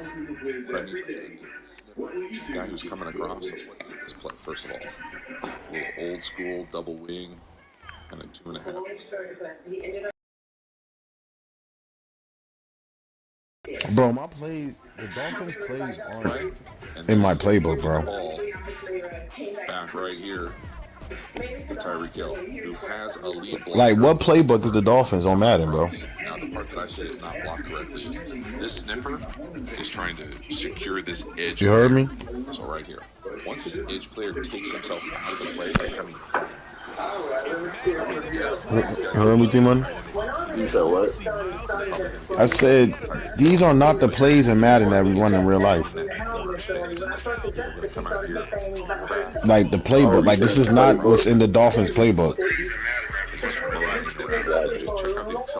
What I mean by that is the guy who's coming across. So what is this play? First of all, a little old school double wing, kind of 2.5 wing. Bro, my plays, the Dolphins plays aren't Right? And in then my instead of playbook, flipping the bro. ball back right here to Tyreek Hill, who has a lead Like, blocker what with a playbook is sniffer the Dolphins on coming Madden, bro? across. Now, the part that I say is not blocked correctly is this sniffer is trying to secure this edge You heard player. me? So right here, once this edge player takes himself out of the play, they're coming from him. I'm going to guess that these guys You are heard me, running this T-Money? tight end in You contested said play. what? It's probably going to be I said, Tyreek Hill. these are not the plays in Madden that we If run they in real get life. on that corner space, they're going to come out here, back, Like, the Oh, playbook. you Like, said this the is not playbook. what's in the Dolphins playbook. and just marauding around Gotcha. and just check out the acceleration.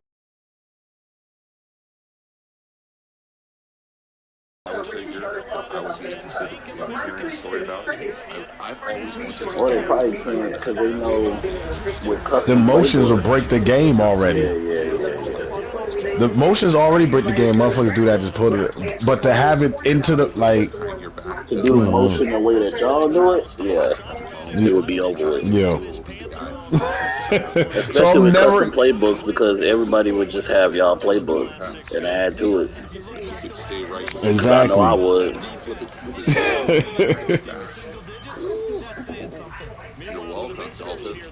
I would say here, I would be interested in hearing a story about. I've always wanted to Or they do probably better can't than because they know with The custom motions will playbooks. break the game already. Yeah, yeah, that's what yeah, it's like too. yeah. The motions already break the game. Motherfuckers do that, just put it. But to have it into the, like, Behind your back To this do way, motion the way that y'all do it, yeah, that's it motion, would be over trying with. to get yo. to the guy center. So Especially I'm with custom never. playbooks because everybody would just have y'all Just a playbook quick pass. and add to it. If he could stay right here, Because I know I Exactly. would. flip it with his legs behind his back. Ooh. You're welcome, Dolphins.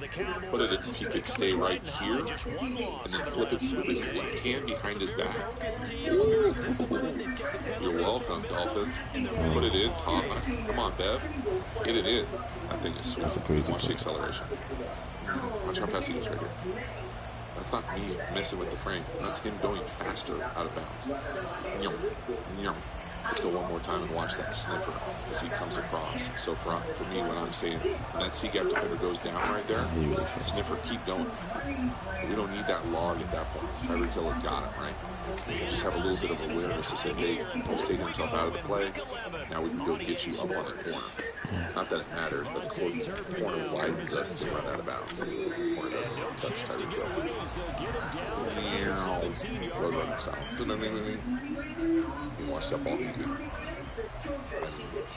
Put it if he could stay right here and then flip it with his left hand behind his back. Ooh. You're welcome, Dolphins. Put it in, Todd. Come on, Bev. Get it in. That thing is sweet. That's a crazy Watch the play. acceleration. Watch how fast he goes right here. That's not me messing with the frame. That's him going faster out of bounds. Yum, yum. Let's go one more time and watch that sniffer as he comes across. So for me, when I'm saying when that C-gap defender goes down right there, sniffer, keep going. We don't need that log at that point. Tyreek Hill has got him, right? So just have a little bit of awareness to say, hey, he's taking himself out of the play. Now we can go get you up on the corner. Not that it matters, but the corner widens us to run out of bounds. The corner doesn't even touch Tyreek Hill. Meow. Roadrunner style. You watch that ball again.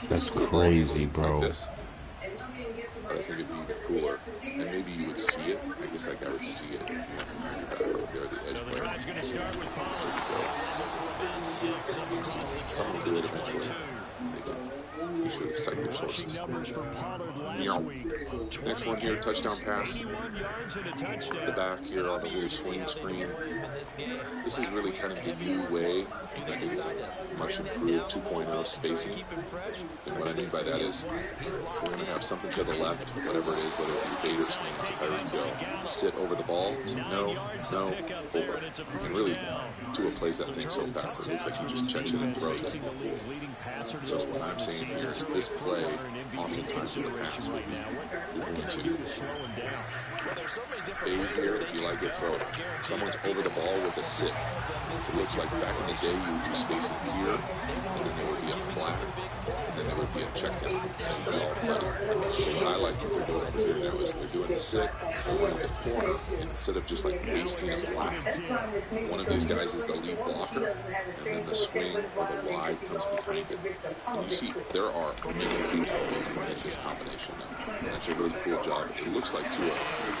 That's crazy, bro. Like this. But I think it'd be cooler. And maybe you would see it. I guess like I would see it. You know, behind your back right there, the edge player. Still be dope. You see, someone will do it eventually. They can make sure to cite their sources. Next one here, touchdown pass. The back here on the little swing screen. This is really kind of the new way. I think it's a much improved 2.0 spacing. And what I mean by that is we're going to have something to the left, whatever it is, whether it be fade or sling to Tyreek Hill, to sit over the ball. So no, over. And really, Tua plays that thing so fast, it looks like he just checks it and throws it. So what I'm saying here is this play, oftentimes in the past, would be you're going to fade here, if you like it, throw it. Someone's over the ball with a sit. It looks like back in the day you would do spacing here, and then there would be a flat, and then there would be a check down, and then all play. So what I like what they're doing over here now is they're doing the sit, they're running the corner, and instead of just like wasting a flat, one of these guys is the lead blocker, and then the swing or the wide comes behind it. And you see, there are many teams that are running this combination now. And that's a really cool job. It looks like Tua.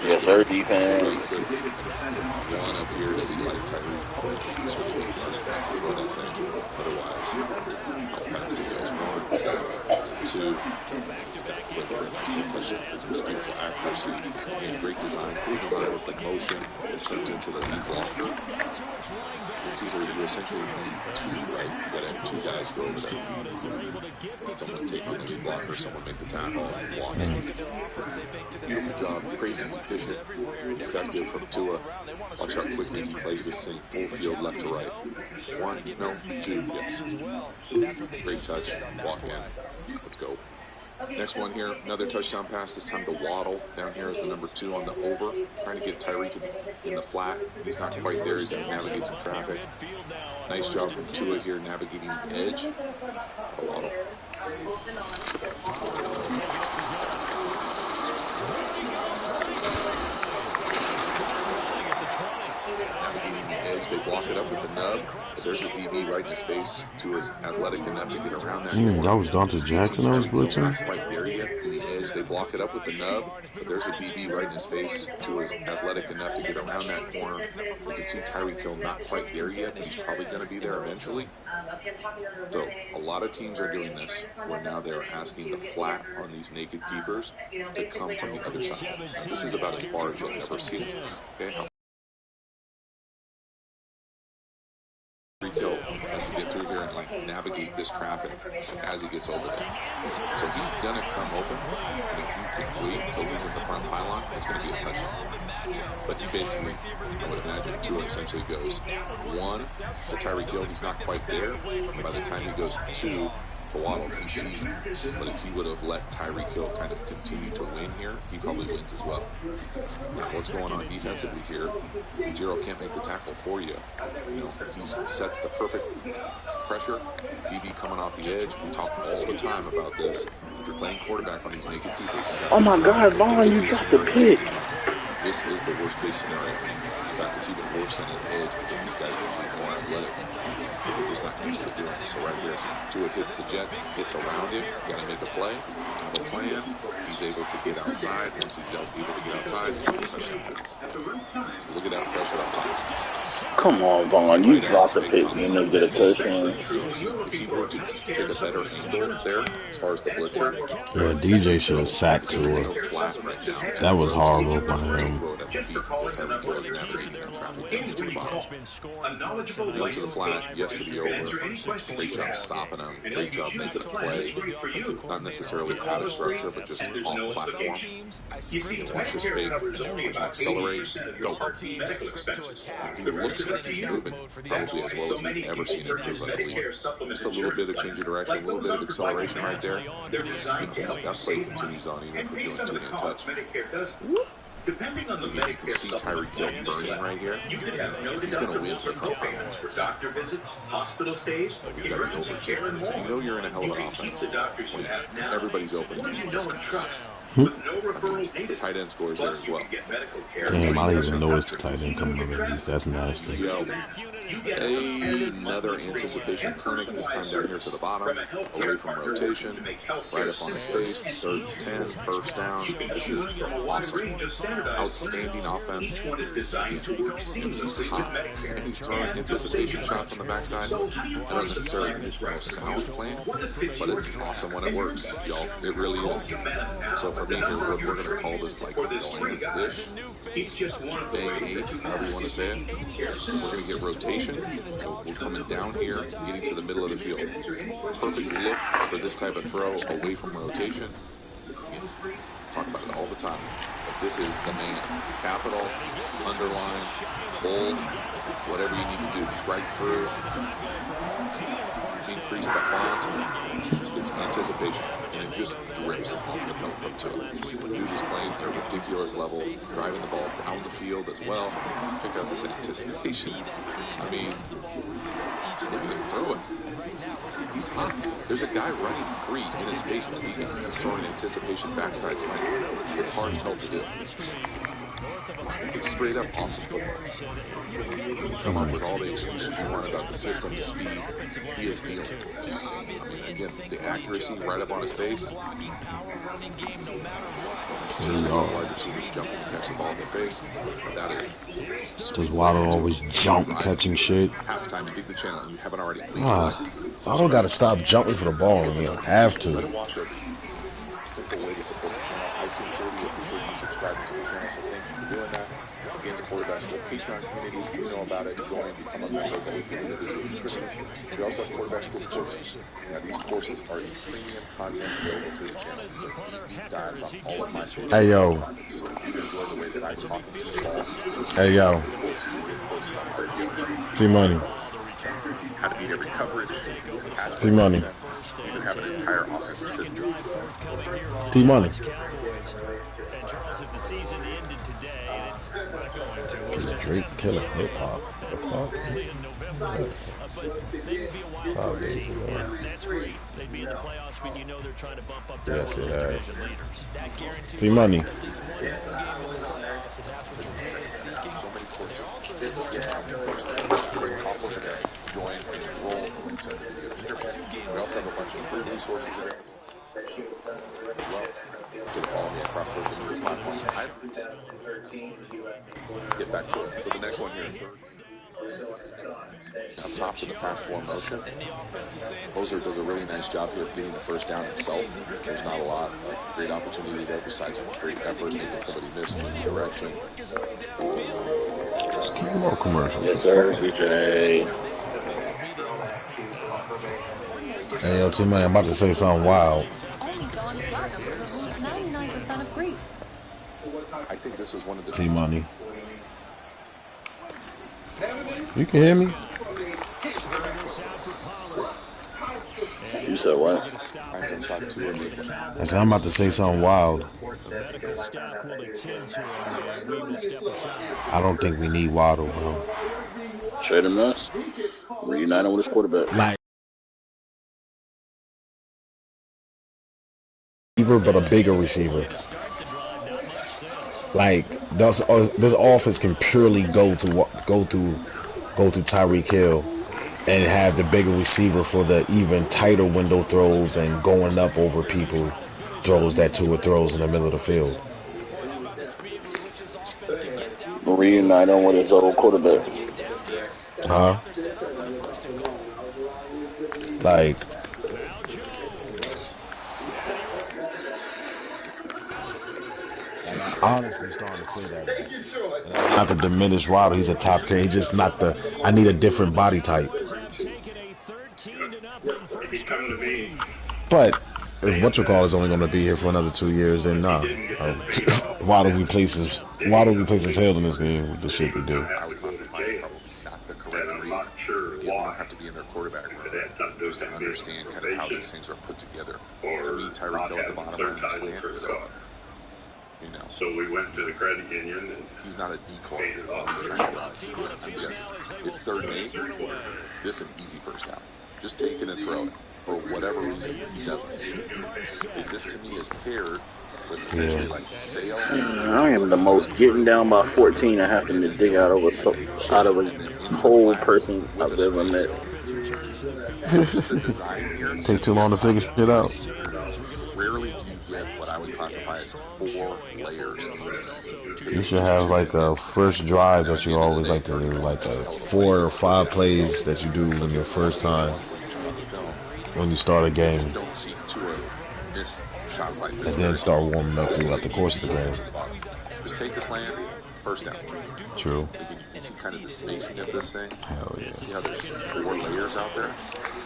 Yes, sir, defense. One up here, does he like Tyreek? He's really good running back to throw that thing. Otherwise, how fast he goes. One, two. He's that quick for a nice little touchdown. Beautiful accuracy. And great design. Cool design with the motion. It turns into the lead blocker. It's either you essentially need two, right? You gotta have two guys go over there. Someone take on the lead blocker, someone make the tackle, and walk in. Beautiful job, crazy, efficient, effective from Tua. Watch how quickly he plays this thing full field left to right. One, no, two, yes. Great touch, walk in. Let's go. Next one here, another touchdown pass, this time to Waddle. Down here is the number 2 on the over. Trying to get Tyreek in the flat. He's not quite there. He's going to navigate some traffic. Nice job from Tua here navigating the edge. Waddle. navigating the edge. They block it up with the nub, but there's a DB right in his face who is athletic enough to get around that. That was Dante Jackson that was blitzing. Not quite there yet in the edge. They block it up with the nub, but there's a DB right in his face who is athletic enough to get around that corner. You can see Tyreek Hill not quite there yet, but he's probably going to be there eventually. So a lot of teams are doing this, where now they're asking the flat on these naked keepers to come from the other side. Now, this is about as far as you'll ever see it. Okay. Tyreek Hill has to get through here and like navigate this traffic as he gets over there. So he's gonna come open, and if you can wait until he's in the front pylon, it's gonna be a touchdown. But he basically, I would imagine, Tua essentially goes 1 to Tyreek Hill. He's not quite there. And by the time he goes 2 to Waddle, he sees him. But if he would have let Tyreek Hill kind of continue to win here, he probably wins as well. Now, what's going on defensively here? Jiro can't make the tackle for you. You know, he sets the perfect pressure. DB coming off the edge. We talk all the time about this. If you're playing quarterback on these naked keepers, oh my God, Vaughn, you got the pick. This is the worst case scenario. In fact, it's even worse than an edge because these guys are usually more athletic. They're just not used to doing this. So right here, Tua hits the Jets, gets around him, got to make a play, have a plan. He's able to get outside. Once he's able to get outside, he gets a touchdown pass. Look at that pressure up top. Come on, Vaughn, you dropped the pick and you get a touchdown. If he were to take a better angle there, as far as the blitzer, Yeah, DJ should have sacked Tua. That was horrible by him. No to the flat, yes to the over. Great job stopping him. Great job making a play. Not necessarily out of structure, but just off platform. Watch his fake. Watch him accelerate. Go. He looks like he's moving probably as well as we've ever seen him move, I believe. Just a little bit of change of direction, a little bit of acceleration right there. That play continues on even if we're doing two-hand touch. You can see Tyreek Hill burning right here. He's going to win to the front pylon. We've got the over 10. You know you're in a hell of an offense when everybody's open. The tight end scores there as well. Damn, I didn't even notice the tight end coming underneath. That's nasty. Another anticipation clinic, this time down here to the bottom, away from rotation, right up on his face, 3rd and 10, first down. This is awesome. Outstanding offense. He's hot, and he's throwing anticipation shots on the backside. I don't necessarily think it's the most sound plan, but it's awesome when it works, y'all. It really is. So for me here, we're going to call this like the Lance-ish, bang 8, however you want to say it. We're going to get rotation. We're coming down here, getting to the middle of the field. Perfect look for this type of throw away from rotation. Again, talk about it all the time. But this is the man. Capital, underline, bold, whatever you need to do. Strike through, increase the font. It's anticipation, and it just drips off the pelt from Tua. When dude is playing at a ridiculous level, driving the ball down the field as well. Check out this anticipation. I mean, look at him throw it. He's hot. There's a guy running free in his face in the league, and he's throwing anticipation backside slants. It's hard as hell to do. It's straight up awesome football. Come up with all the excuses you want about the system, the speed. He is dealing. Again, the accuracy right up on his face. Wide receivers jumping to catch the ball in their face. But that is. Does Waddle always jump catching shit? Halftime, dig the channel. You haven't already. Please. Waddle got to stop jumping for the ball, and you don't have to. Simple way to support the channel. I sincerely appreciate you subscribing to the channel, so thank you for doing that. Again, the Quarterback School Patreon community, you know about it. Join, become a member. The link is in the video description. We also have Quarterback School courses. Now, these courses are in premium content available through the channel. These are deep dives on all of my favorite topics. So if you enjoy the way that I talk and teach ball, hey yo, T-Money. How to beat every coverage. T-Money. Even have an entire offensive system. T-Money. Charles, if the season ended today, and it's not going to, it's Drake killing hip hop. early in November, but they would be a wild card team, and that's great. They'd be in the playoffs, but you know they're trying to bump up to one of those division leaders. That guarantees See money. at least one home game in the playoffs, and that's what you're really seeking. So many courses. Join and enroll in the links under the video description. We also have a bunch of free resources available as well. So follow me across social media platforms. Let's get back to it. So the next one here, third. Up top to the fast form motion. Moser does a really nice job here of getting the first down himself. There's not a lot of great opportunity there besides great effort, making somebody miss, changing direction. Just keep them all commercial. Yes, sir. CJ. Hey, yo, T-Man, I'm about to say something wild. Only Dawn Platinum removes 99% of grease. I think this is one of the T-Money. You can hear me? You said what? I said I'm about to say something wild. I don't think we need Waddle, bro. Trade him us. Reuniting with his quarterback. Like, but a bigger receiver. Like this offense can purely go to Tyreek Hill and have the bigger receiver for the even tighter window throws and going up over people throws that Tua throws in the middle of the field. Reuniting with his old quarterback. Huh? Like, honestly starting to feel that way. Not to diminish Waddle, he's a top 10. He's just not the. I need a different body type. But if whatchamacallit is only going to be here for another 2 years, then nah. Waddle replaces Hill in this game with the shit we do. I would classify as probably not the correct read. Again, we don't have to be in their quarterback room just to understand kind of how these things are put together. To me, Tyreek Hill at the bottom running the slant is open. You know, so we went to the credit union. And he's not a decoy on these kind of routes. Yes, it's 3rd and 8. This is an easy first down. Just take it and throw it. For whatever reason, he doesn't. This to me is paired with essentially like Sale. I am the most getting down by 14 and having to dig out of a whole person I've ever met. Just the design here. Take too long to figure shit out. Rarely do you get what I would classify as 4 layers in this thing. You should have like a first drive that you always like to do, like a 4 or 5 plays that you do in your first time when you start a game, Don't see Tua miss shots like this. and then start warming up throughout the course of the game. Just take this land, first down. True. Again, you can see kind of the spacing of this thing. Hell yeah. See how there's 4 layers out there?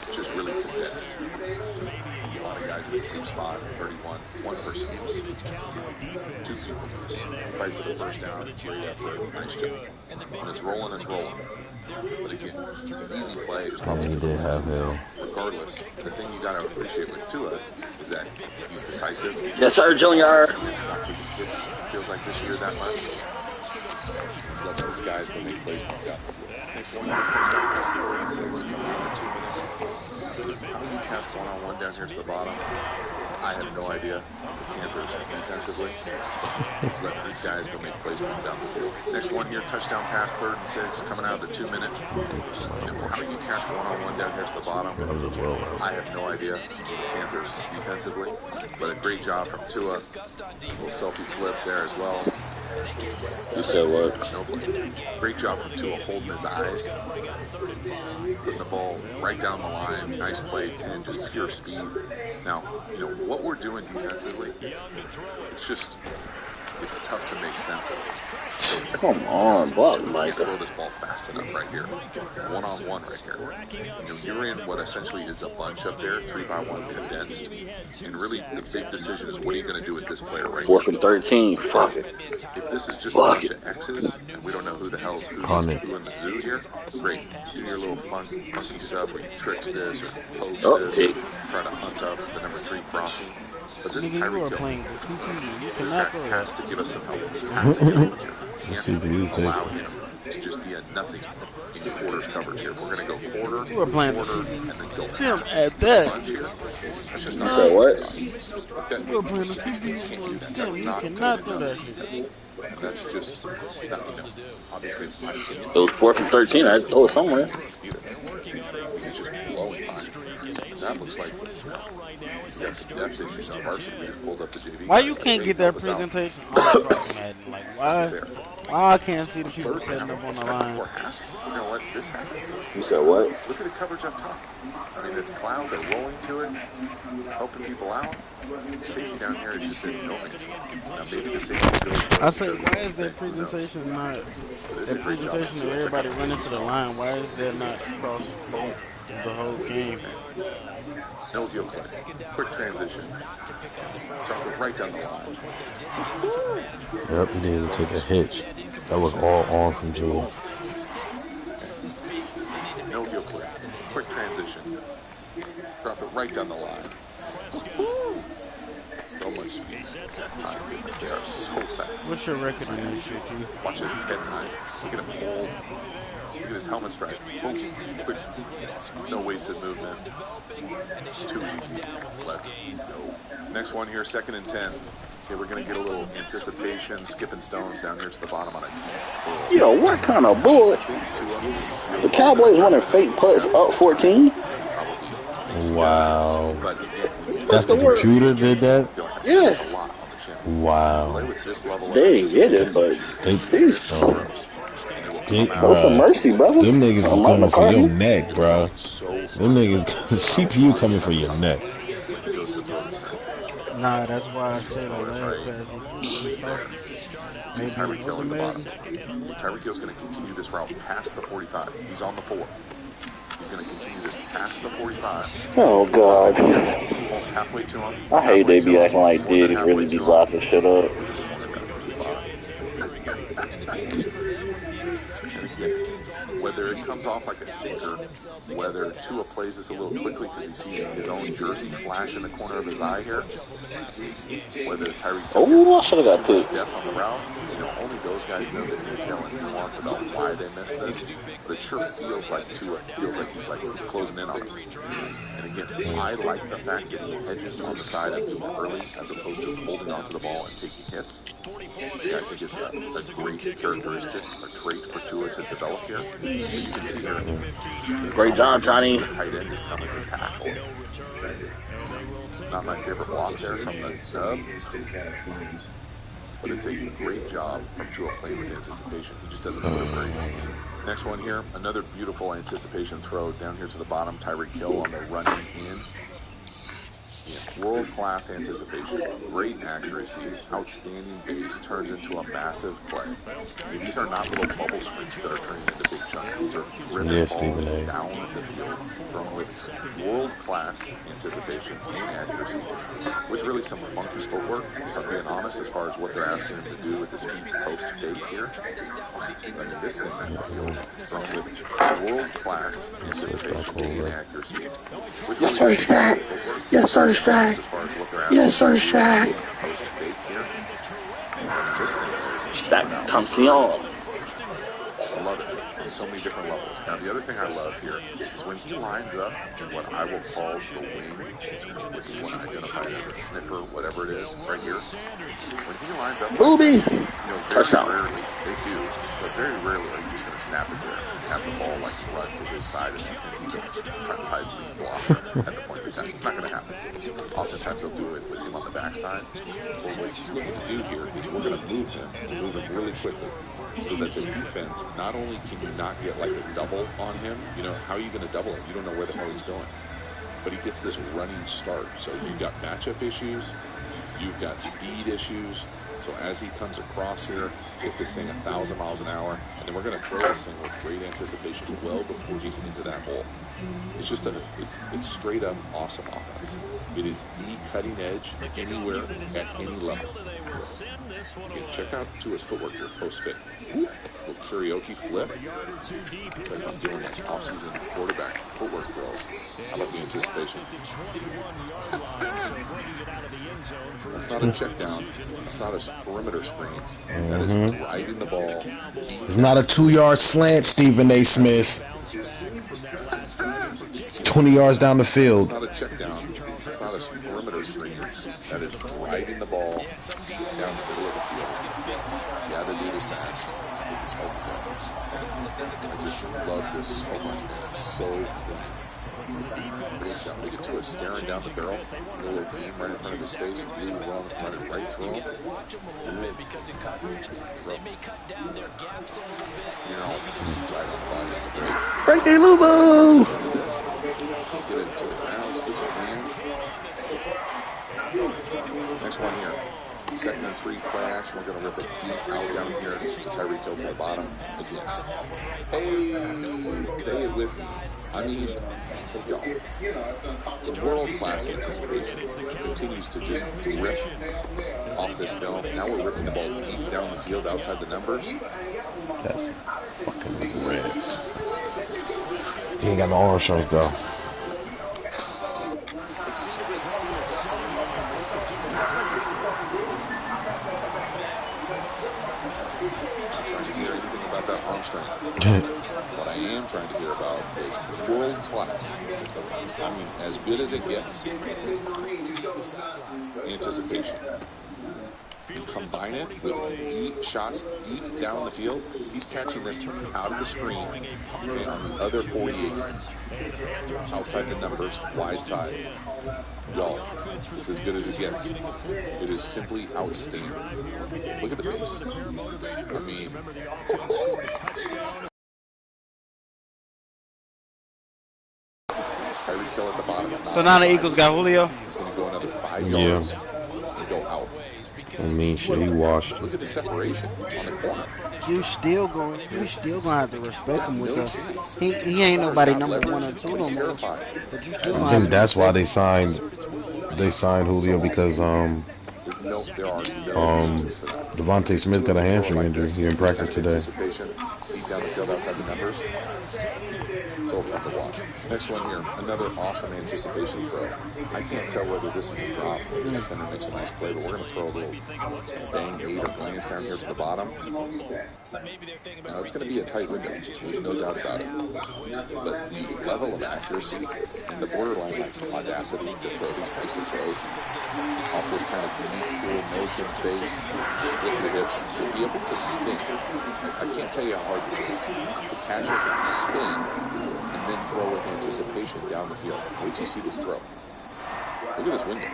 It's just really condensed. A lot of guys in the same spot, 31, one person miss. 2 people miss. Right for the first down, great effort, nice job. When it's rolling, it's rolling. But again, the easy play is probably And he did have Hill. regardless. The thing you gotta appreciate with Tua is that he's decisive. Yes, sir, Junior. He's not taking hits, feels like this year that much. He's letting those guys go make plays from the gut. Next one, touchdown, 4-6, coming out in 2 minutes. How do you catch one-on-one down here to the bottom? I have no idea. The Panthers defensively. He's letting these guys go make plays from down the field. Next one here, touchdown pass, 3rd and 6, coming out of the 2 minute. How do you catch one-on-one down here to the bottom? I have no idea. The Panthers defensively, but a great job from Tua. A little selfie flip there as well. You said what? Snowflake. Great job from Tua holding his eyes, putting the ball right down the line. Nice play, 10, just pure speed. Now, you know what we're doing defensively. It's tough to make sense of. So, Come on, Buck, Michael. throw this ball fast enough right here. One-on-one right here. You're in what essentially is a bunch up there, 3-by-1 condensed. And really, the big decision is what are you going to do with this player right here? 4th and 13. Fuck it. If this is just a bunch of X's, and we don't know who the hell's who in the zoo here, great. You do your little funky stuff where you tricks this or pokes this, or try to hunt up the number 3 crossing. But this Nigga, you Tyreek are Hill, playing the CPU. You this guy cannot throw has that. to give us some help. Has to get him here. The Can't CPU allow taking. him to just be a nothing in quarters coverage here. If we're going to go quarter, You are playing the quarter, CPU. and then go Stem at to the that. bunch here, that's just You not said good. what? That, You are playing the you CPU can't for do that. Stem. That's You not cannot good throw that enough shit. defense. That's just not, obviously it's my opinion. It was 4th and 13. I had to throw it somewhere. Either. I mean, he's just blowing by him. And that looks like, we got some depth issues on varsity. We just pulled up the JV. Why guys, you like, can't hey, get help that us out. presentation on across Madden? Like, why? Fair. Why I can't see the people Third setting down, up on the right line? before half, we're going to let this happen? You said what? Look at the coverage up top. I mean, it's cloud. They're rolling to it, helping people out. Safety down here is just in no man's land. Now, maybe the safety goes well. I say, why is their Who knows? presentation not? But it's Their a great job. presentation of everybody running to the line. Why is that not across Boom. the whole game? No heel click. Quick transition. Drop it right down the line. Yep, he needed to take a hitch. That was all on from Jewel. No heel click. Quick transition. Drop it right down the line. So much speed. My goodness, they are so fast. What's your record on this shit, T? Watch his head eyes. Look at him hold. Look at his helmet strike. Boom. Quick. No wasted movement. Too easy. Let's go. Next one here, 2nd and 10. Okay, we're going to get a little anticipation, skipping stones down here to the bottom on a deep pull. Yo, what kind of bull? The Cowboys running fake putts up 14? Wow. But again, That's the computer did that? Yeah. a lot on the channel. Play Wow. with this level of They ain't get it, but They, jeez. Throw some mercy, brother. Them niggas is Mike coming for McCarthy. your neck, bro. So Them niggas, CPU coming for your neck. when he goes to throw this in. Nah, that's why I said the last pass he threw. See Maybe Tyreek Hill in the Madden. bottom. Tyreek Hill's going to continue this route past the 45. He's on the 4. He's going to continue this past the 45. Oh, God. Almost halfway to him. I hate they be acting like More than Diddy halfway really be to him. locking shit up. Whether it comes off like a sinker, whether Tua plays this a little quickly because he sees his own jersey flash in the corner of his eye here, whether Tyreek Oh, I should have got too much put. depth on the route, only those guys know the detail and nuance about why they missed this, but it sure feels like Tua feels like he's closing in on him. And again, I like the fact that he hedges on the side and doing it early as opposed to holding onto the ball and taking hits. Yeah, I think it's a great characteristic, a trait for Tua to develop here. But you can see here, Great job, Johnny. the tight end is coming to tackle him. Not my favorite block there from the nub, but it's a great job from Tua playing with anticipation. He just doesn't put it where he wants. Next one here, another beautiful anticipation throw down here to the bottom. Tyreek Hill on the running in. Yeah, world-class anticipation, great accuracy, outstanding base, turns into a massive play. I mean, these are not little bubble screens that are turning into big chunks. These are driven balls Stephen A. down the field, thrown with world-class anticipation and accuracy, with really some funky footwork, if I'm being honest, as far as what they're asking him to do with his feet post-fake here. I mean, this thing in the field, thrown with world-class anticipation and accuracy, with really Yes, sir, some Shaq. funky footwork. Yes, sir, Shaq. As far as what they're asking Yes, sir, him to do Shaq. post-fake here. I mean, this thing is Shaq Thompson. I love it on so many different levels. Now, the other thing I love here is when he lines up what I will call the wing. If you want to identify it as a sniffer, whatever it is, right here. When he lines up, Booby. very Touchdown. rarely, they do, but very rarely are you just going to snap it there and have the ball like run to his side and be the front side lead blocker at the point of attack. It's not going to happen. Oftentimes they'll do it with him on the backside. Well, what he's looking to do here is we're going to move him and move him really quickly so that the defense, not only can you not get like a double on him, how are you going to double him? You don't know where the hell he's going. But he gets this running start. So you've got matchup issues, you've got speed issues. So as he comes across here with this thing 1,000 miles an hour, and then we're going to throw this thing with great anticipation well before he's into that hole. It's just it's straight up awesome offense. It is the cutting edge anywhere at any level. Again, check out Tua's footwork here, post fit. Little karaoke flip. It's like he's doing like off-season quarterback footwork drills. How about the anticipation? That's not a check down. That's not a perimeter screen. That is driving the ball. It's not a 2-yard slant, Stephen A. Smith. It's 20 yards down the field. It's not a check down. It's not a perimeter screen. That is driving the ball deep down the middle of the field. Yeah, the dude is fast. He's healthy though. I just love this so much, man. It's so clean. Great job. Look at Tua staring down the barrel. A little beam right in front of his face. Blue run running right through him. Throw. You know, right on the body of the break. Frankie Lubo! Get it to the ground, switch your hands. Next one here. 2nd and 3 play action. We're going to rip it deep out down here to Tyreek Hill to the bottom again. Hey, stay with me. I mean, y'all, the world-class anticipation continues to just rip off this film. Now we're ripping the ball deep down the field outside the numbers. That's fucking red. He ain't got no orange strength though. That arm strength. What I am trying to hear about is world class. I mean, as good as it gets. Anticipation. You combine it with deep shots deep down the field. He's catching this out of the screen and on the other 48 outside the numbers, wide side. Y'all, it's as good as it gets. It is simply outstanding. Look at the base. I mean, Tyreek Hill at the bottom is not. So now the Eagles got Julio. He's going to go another 5 yards and go out. I mean, shit, he washed. Look at the separation on the corner. You still gonna have to respect him with the. He ain't nobody number 1 or 2 no more. Terrified. But you still I gonna think have that's why they signed Julio because there are no answers for that. Devontae Smith got a hamstring injury. He didn't practice today. Anticipation, deep down the field outside the numbers. So fun to watch. Next one here, another awesome anticipation throw. I can't tell whether this is a drop or the defender makes a nice play, but we're going to throw a little bang 8 or blanks down here to the bottom. Now it's going to be a tight window. There's no doubt about it. But the level of accuracy and the borderline like audacity to throw these types of throws off this kind of unique, cool motion fake with your hips to be able to spin. I can't tell you how hard this is to catch it, spin, and then throw with anticipation down the field. Wait till you see this throw. Look at this window.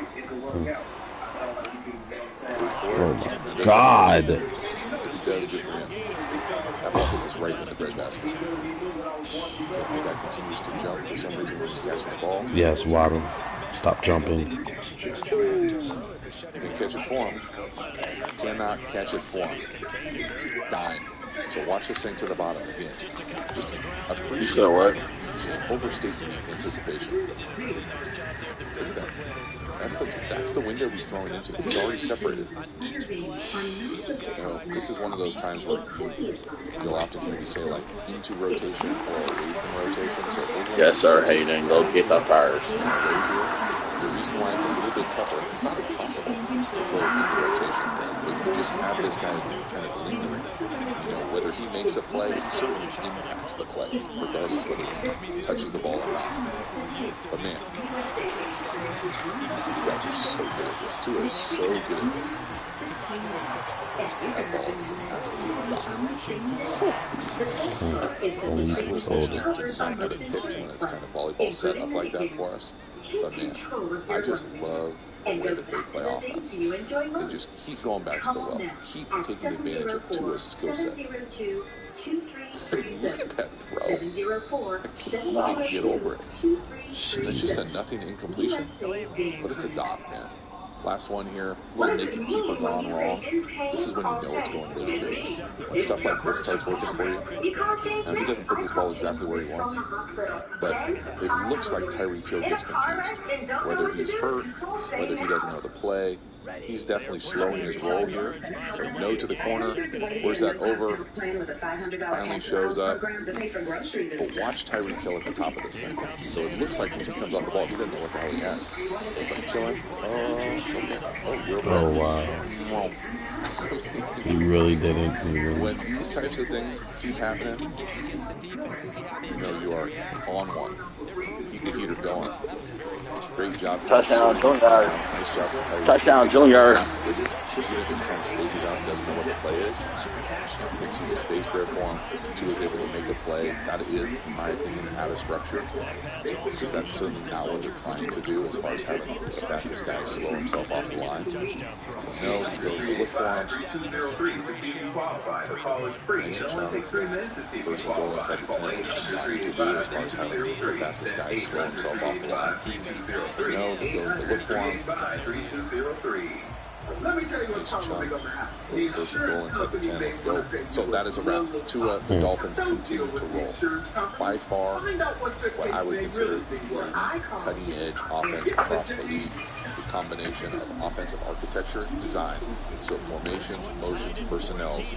Oh my God. If he does, good for him. That ball puts us right in the breadbasket. The guy continues to jump for some reason when he's catching the ball. Yes, Waddle. Stop jumping. Can catch it for him. Cannot catch it for him. Dime. So watch this thing to the bottom again. Just appreciate what? Can't overstate the anticipation. Look at that. That's the window he's throwing into. He's already separated. You know, this is one of those times where you'll often maybe say like into rotation or away from rotation. So yes, sir. Hayden, go get the first. The reason why it's a little bit tougher, it's not impossible to throw it into rotation, but you just have this guy kind of lingering. You know, whether he makes a play, he certainly impacts the play, regardless whether he touches the ball or not. But man, these guys are so good at this. Tua is so good at this. That ball is an absolute dime. I was hoping to not get it picked when it's kind of volleyball set up like that for us. But man, I just love the way that they play offense. They just keep going back to the well, keep taking advantage of Tua's skill set. Look at that throw. I cannot get over it. That's just a nothing incompletion. But it's a dot, man. Last one here, little naked keeper gone wrong. This is when you know it's going really good. When stuff like this starts working for you. Now, he doesn't put this ball exactly where he wants, but it looks like Tyreek Hill gets confused. Whether he's hurt, whether he doesn't know the play, he's definitely slowing his roll here. So no to the corner. Where's that over? Finally shows up. But watch Tyreek Hill at the top of the set. So it looks like when he comes off the ball, he doesn't know what the hell he has. It's like chilling. Okay. Oh, you're okay. Oh, wow. He really didn't. When these types of things keep happening, you know you are on one. Keep the heater going. Great job. Touchdown, Junior. Nice job from Tyreek. Touchdown, Junior. Even if he kind of spaces out and doesn't know what the play is, you can see the space there for him. Tua is able to make the play. That is, in my opinion, out of structure. Because that's certainly not what they're trying to do as far as having the fastest guy slow himself off the line. So no, they look for him. Nice chunk. First and goal inside the 10. Trying to do as far as having the fastest guy slow himself off the line. So no, they look for him. Nice chunk. First and goal inside the 10. Let's go. So that is a wrap. Tua, the Dolphins continue to roll. By far, what I would consider the cutting-edge offense across the league. The combination of offensive architecture, design, so formations, motions, personnels,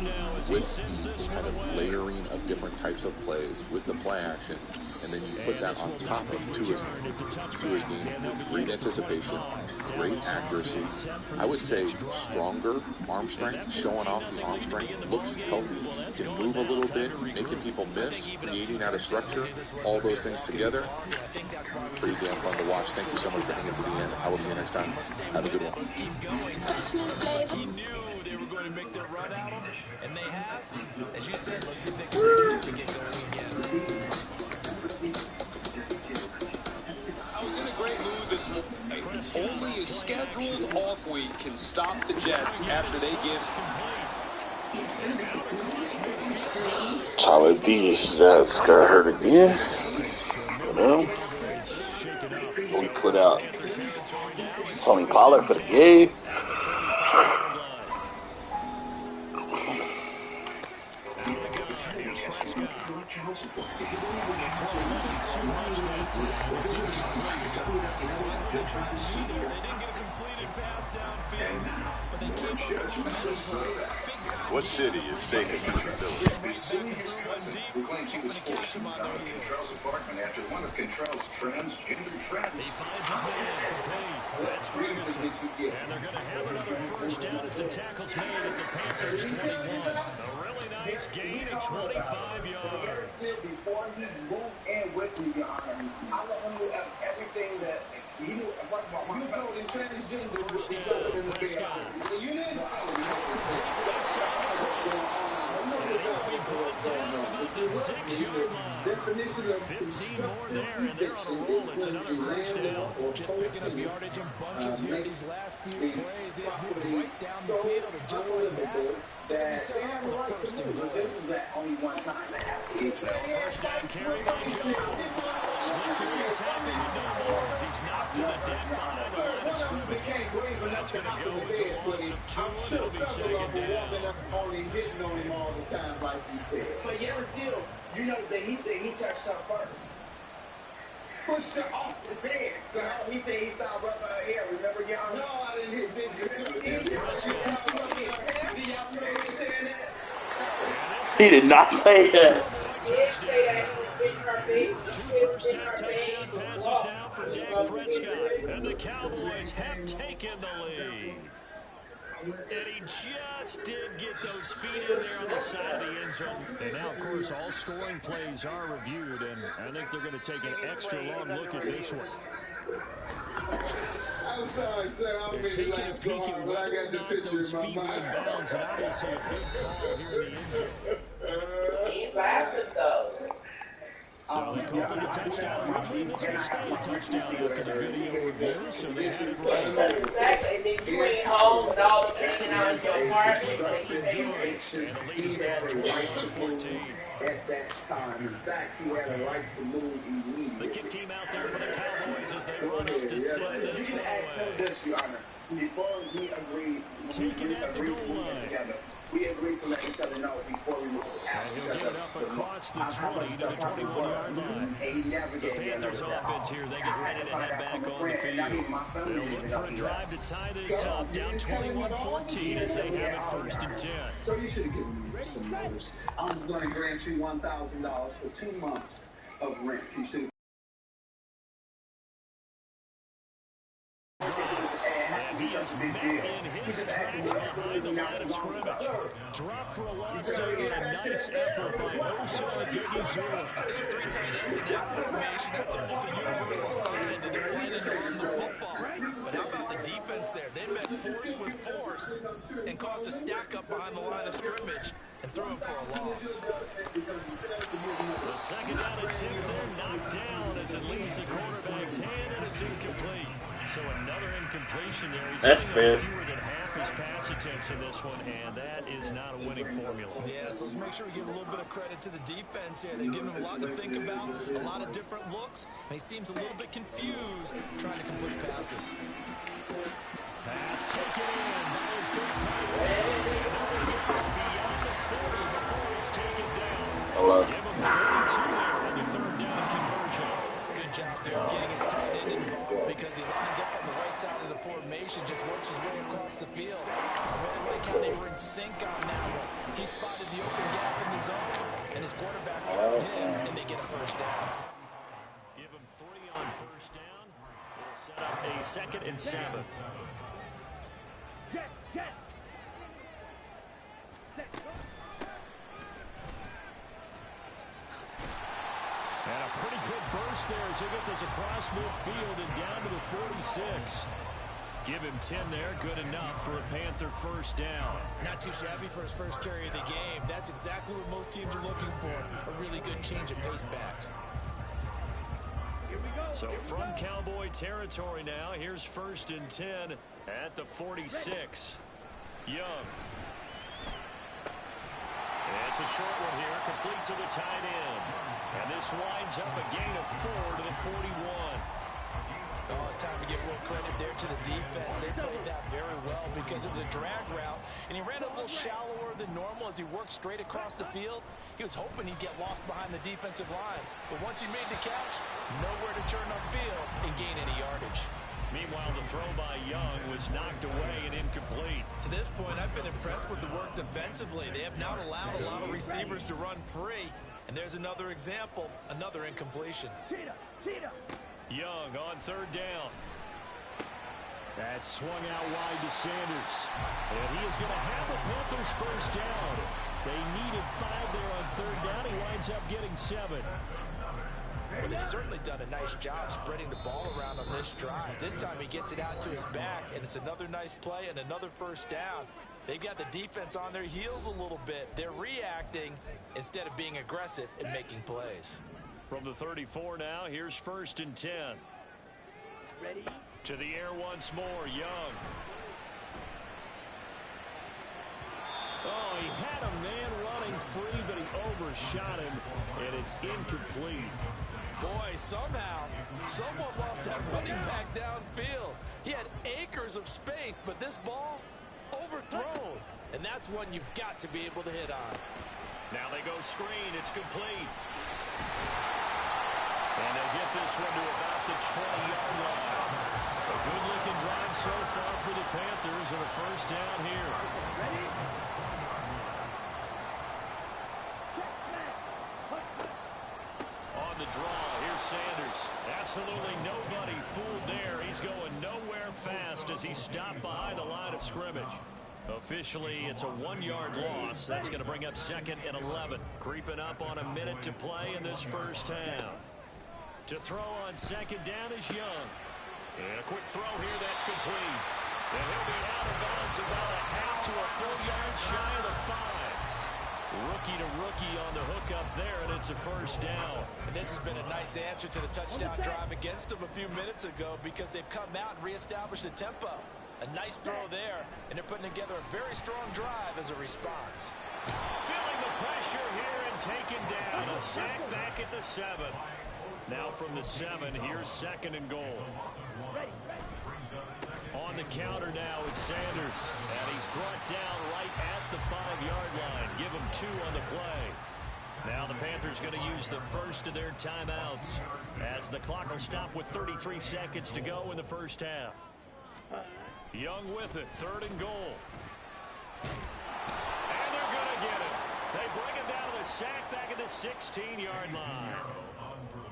with the kind of layering of different types of plays, with the play action, and then you put that on top of Tua's game with great anticipation, great accuracy. I would say stronger arm strength, showing off the arm strength, looks healthy, can move a little bit, making people miss, creating out of structure, all those things together. Pretty damn fun to watch. Thank you so much for hanging to the end. I will see you next time. Have a good one. He knew they were going to make their run at him, and they have. As you said, let's see if they can get going again. I was in a great mood this morning. Only a scheduled off week can stop the Jets after they give. Tyler B's that's got hurt again. Well, we put out Tony Pollard for the game. What city is safest in the village? He finds his man complete. That's Ferguson. And they're going to have another first down as the tackle's made at the Panthers 21. A really nice gain of 25 yards. First down, Prescott. The 6-yard line. 15 more there, and they're on a roll. It's another first down. Just picking up yardage in bunches here. These last few plays, they moved right down the field, and just like that, they set up with a first and goal. First down carry by Jones. Slipped through the tackle with no loss. He's knocked to the deck behind the line of scrimmage. That's going to go as a loss of 2, and it'll be second down. But here's the deal. You know that he said he touched up first. Pushed her off the bed. So he said he saw rubber hair. Remember y'all? No, I didn't hear He did not say that. Two first-half touchdown passes now for Dak Prescott. And the Cowboys have taken the lead. And he just did get those feet in there on the side of the end zone. And now, of course, all scoring plays are reviewed, and I think they're going to take an extra long look at this one. I'm sorry, sir. They're taking a peek at whether or not those feet were in bounds, and obviously a big call here in the end zone. He laughing, though. So they called it a touchdown. Originally, this will stay a touchdown after the video review, so they had it right. Exactly. And then you ain't home with all the cleaning out of your apartment. And the lead is now 21-14. At that time, in fact, he had a right to move immediately. The kick team out there for the Cowboys as they run up to send this one away. before we agreed, Taken at the goal line. together, we agreed to let each other know before we moved. And he'll get it up across the 20 to the 21-yard line. The Panthers offense here, they get ready to head back on the field. They'll look for a drive to tie this up, down 21-14 as they have it 1st and 10. So you should have given me some notice. I'm going to grant you $1,000 for 2 months of rent. You should have. He has met in his tracks behind the line of scrimmage. Drop for a loss there, and a nice effort by Osa Odigizua. 3 tight ends in that formation, that's almost a universal sign that they're planning to run the football. But how about the defense there? They met force with force and caused a stack up behind the line of scrimmage and threw him for a loss. The second down attempt there knocked down as it leaves the quarterback's hand, and it's incomplete. So another incompletion there. He's That's fair. fewer than half his pass attempts in this one, and that is not a winning formula. Yeah, so let's make sure we give a little bit of credit to the defense here. They've given him a lot to think about, a lot of different looks, and he seems a little bit confused trying to complete passes. Pass taken in by his big tight end. They'll get this beyond the 40 before it's taken down. Hello. Give him 22 there on the 3rd down conversion. Good job there getting his tight end involved because he lines up on the right side of the formation, just works his way across the field. I really like how they were in sync on that one. He spotted the open gap in the zone, and his quarterback found him, and they get a 1st down. Give him 3 on 1st down. We'll set up a 2nd and 7. And a pretty good burst there as he gets this across midfield and down to the 46. Give him 10 there, good enough for a Panther 1st down. Not too shabby for his first carry of the game. That's exactly what most teams are looking for, a really good change of pace back. So from Cowboy territory now, here's 1st and 10 at the 46. Young. It's a short one here, complete to the tight end. And this winds up a gain of 4 to the 41. Oh, it's time to give a little credit there to the defense. They played that very well because it was a drag route, and he ran a little shallower than normal as he worked straight across the field. He was hoping he'd get lost behind the defensive line, but once he made the catch, nowhere to turn upfield and gain any yardage. Meanwhile, the throw by Young was knocked away and incomplete. To this point, I've been impressed with the work defensively. They have not allowed a lot of receivers to run free. And there's another example, another incompletion. Young on 3rd down. That swung out wide to Sanders. And he is going to have the Panthers 1st down. They needed 5 there on 3rd down. He winds up getting 7. Well, they've certainly done a nice job spreading the ball around on this drive. This time he gets it out to his back, and it's another nice play and another 1st down. They've got the defense on their heels a little bit. They're reacting instead of being aggressive and making plays. From the 34 now, here's 1st and 10. Ready? To the air once more, Young. Oh, he had a man running free, but he overshot him, and it's incomplete. Boy, somehow, someone lost that running back downfield. He had acres of space, but this ball overthrown, and that's one you've got to be able to hit on. Now they go screen. It's complete. And they'll get this one to about the 20-yard line. A good-looking drive so far for the Panthers and a 1st down here. Ready? On the draw, here's Sanders. Absolutely nobody fooled there. He's going nowhere fast as he stopped behind the line of scrimmage. Officially, it's a 1-yard loss. That's going to bring up 2nd and 11. Creeping up on a minute to play in this 1st half. To throw on 2nd down is Young. And a quick throw here, that's complete. And he'll be out of bounds about a half to a full yard shy of the 5. Rookie to rookie on the hook up there, and it's a 1st down. And this has been a nice answer to the touchdown drive against them a few minutes ago because they've come out and reestablished the tempo. A nice throw there, and they're putting together a very strong drive as a response. Feeling the pressure here and taken down. A sack back at the 7. Now from the 7, here's 2nd and goal. On the counter now with Sanders. And he's brought down right at the 5-yard line. Give him 2 on the play. Now the Panthers going to use the first of their timeouts as the clock will stop with 33 seconds to go in the first half. Young with it, 3rd and goal. And they're going to get it. They bring him down to the sack back at the 16-yard line.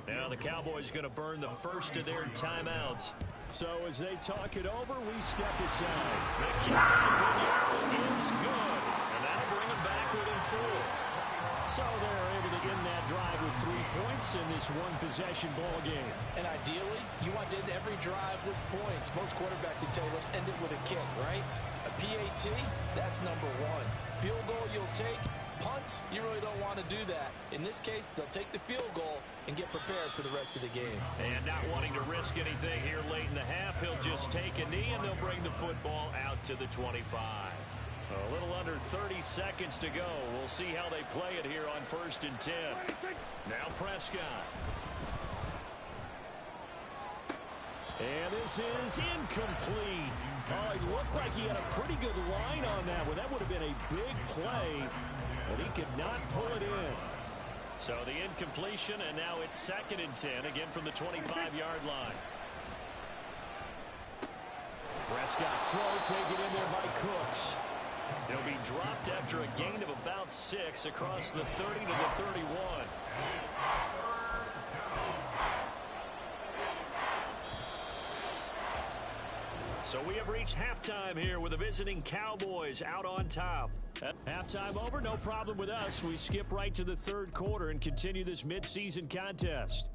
Now the Cowboys going to burn the first of their timeouts. So as they talk it over, we step aside. The kick is good, and that'll bring them back within 4. So they're able to end that drive with 3 points in this one-possession ball game. And ideally, you want to end every drive with points. Most quarterbacks would tell you, let's end it with a kick, right? A PAT, that's number 1. Field goal you'll take. Punts, you really don't want to do that. In this case, they'll take the field goal and get prepared for the rest of the game. And not wanting to risk anything here late in the half, he'll just take a knee and they'll bring the football out to the 25. A little under 30 seconds to go. We'll see how they play it here on 1st and 10. Now Prescott. And this is incomplete. Oh, it looked like he had a pretty good line on that one. That would have been a big play, but he could not pull it in. So the incompletion, and now it's 2nd and 10, again from the 25-yard line. Prescott's throw taken in there by Cooks. He'll be dropped after a gain of about 6 across the 30 to the 31. So we have reached halftime here with the visiting Cowboys out on top. Halftime over, no problem with us. We skip right to the 3rd quarter and continue this midseason contest.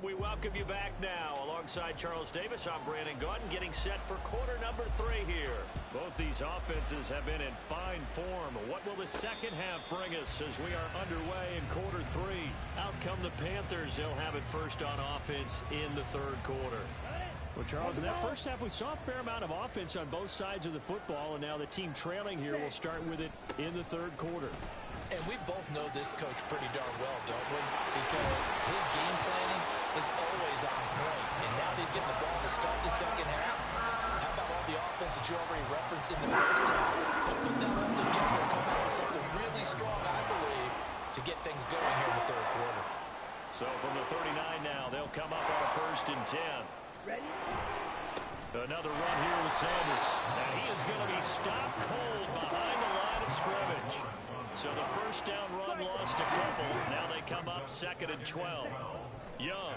We welcome you back now. Alongside Charles Davis, I'm Brandon Gautin, getting set for quarter number 3 here. Both these offenses have been in fine form. What will the second half bring us as we are underway in quarter 3? Out come the Panthers. They'll have it first on offense in the 3rd quarter. Well, Charles, in that first half, we saw a fair amount of offense on both sides of the football, and now the team trailing here will start with it in the 3rd quarter. And we both know this coach pretty darn well, don't we? Because his game planning is always on point. And now that he's getting the ball to start the second half, how about all the offense that you already referenced in the first half? He'll put that all together and come out with something really strong, I believe, to get things going here in the 3rd quarter. So from the 39 now, they'll come up on a 1st and 10. Ready? Another run here with Sanders. And he is going to be stopped cold behind the line of scrimmage. So the first down run lost a couple. Now they come up 2nd and 12. Young.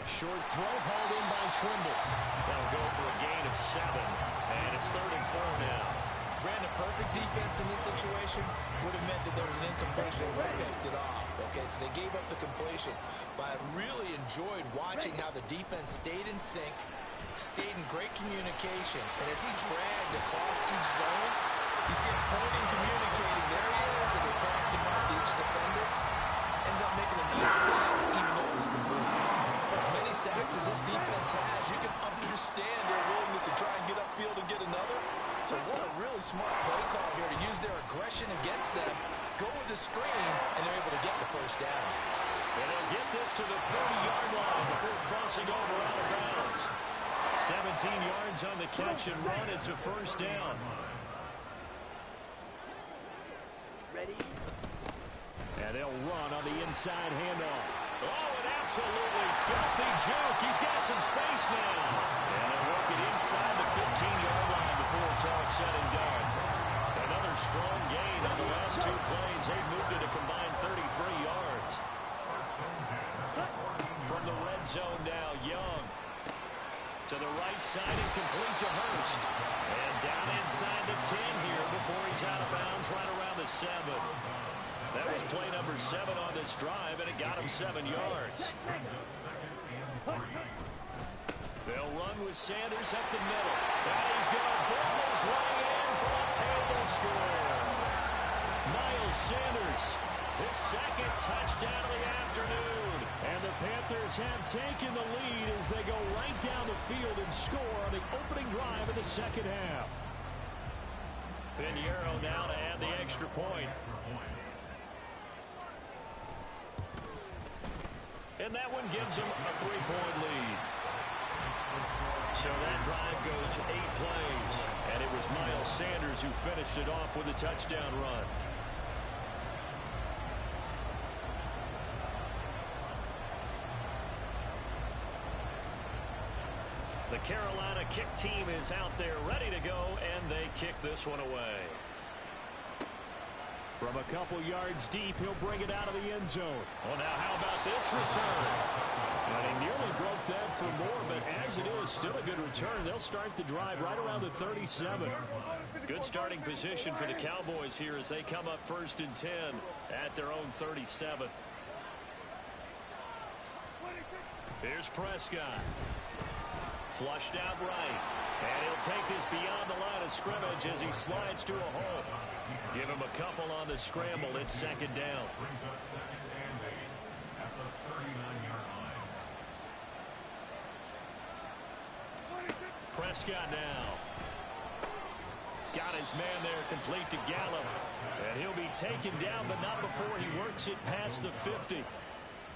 Short throw hauled in by Trimble. That'll go for a gain of 7. And it's 3rd and 4 now. Brandon, perfect defense in this situation would have meant that there was an incompletion and would have picked it off. Okay, so they gave up the completion. But I really enjoyed watching how the defense stayed in sync, stayed in great communication. And as he dragged across each zone, you see him pointing, communicating. There he is, and they passed him up to each defender. Ended up making a nice play, even though it was complete. For as many sacks as this defense has, you can understand their willingness to try and get upfield and get another. So what a really smart play call here to use their aggression against them, go with the screen, and they're able to get the first down. And they'll get this to the 30-yard line before crossing over out of bounds. 17 yards on the catch and run. It's a first down. Ready? And they'll run on the inside handoff. Oh, an absolutely filthy juke. He's got some space now. And they'll work it inside the 15-yard line before it's all said and done. Another strong gain on the last 2 plays. They moved it a combined 33 yards. From the red zone now, Young. To the right side and complete to Hurst. And down inside the 10 here before he's out of bounds right around the 7. That was play number 7 on this drive, and it got him 7 yards. They'll run with Sanders up the middle. And he's going to pull his way in for a Panthers score. Miles Sanders, his 2nd touchdown of the afternoon. And the Panthers have taken the lead as they go right down the field and score on the opening drive second half. Pinheiro now to add the extra point. And that one gives them a 3-point lead. So that drive goes 8 plays. And it was Miles Sanders who finished it off with a touchdown run. The Carolina kick team is out there ready to go, and they kick this one away. From a couple yards deep, he'll bring it out of the end zone. Well, now how about this return? And he nearly broke that for more, but as it is, still a good return. They'll start the drive right around the 37. Good starting position for the Cowboys here as they come up 1st and 10 at their own 37. Here's Prescott. Flushed out right. And he'll take this beyond the line of scrimmage as he slides to a hole. Give him a couple on the scramble. It's 2nd down. Prescott now. Got his man there complete to Gallup. And he'll be taken down, but not before he works it past the 50.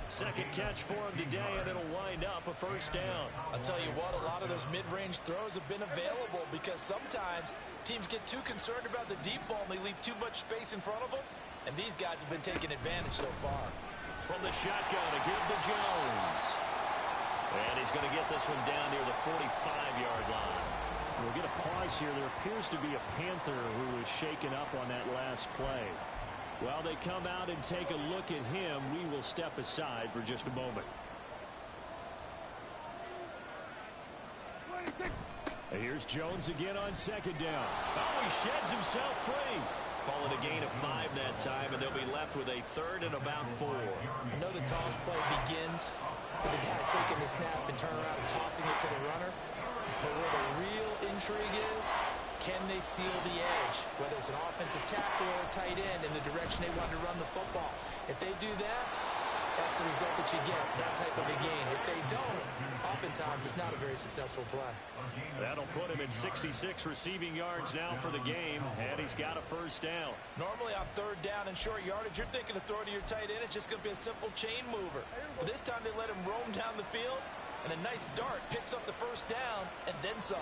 Second catch for him today, and it'll wind up a 1st down. I'll tell you what, a lot of those mid-range throws have been available because sometimes teams get too concerned about the deep ball and they leave too much space in front of them, and these guys have been taking advantage so far. From the shotgun to give to Jones. And he's going to get this one down near the 45-yard line. We'll get a pause here. There appears to be a Panther who was shaken up on that last play. While they come out and take a look at him, we will step aside for just a moment. Here's Jones again on 2nd down. Oh, he sheds himself free. Call it a gain of 5 that time, and they'll be left with a 3rd and about 4. I know the toss play begins with the guy taking the snap and turning around and tossing it to the runner. But where the real intrigue is, can they seal the edge, whether it's an offensive tackle or a tight end in the direction they want to run the football? If they do that, that's the result that you get, that type of a gain. If they don't, oftentimes it's not a very successful play. That'll put him at 66 receiving yards now for the game, and he's got a 1st down. Normally on 3rd down and short yardage, you're thinking of throwing to your tight end. It's just going to be a simple chain mover. But this time they let him roam down the field, and a nice dart picks up the 1st down and then some.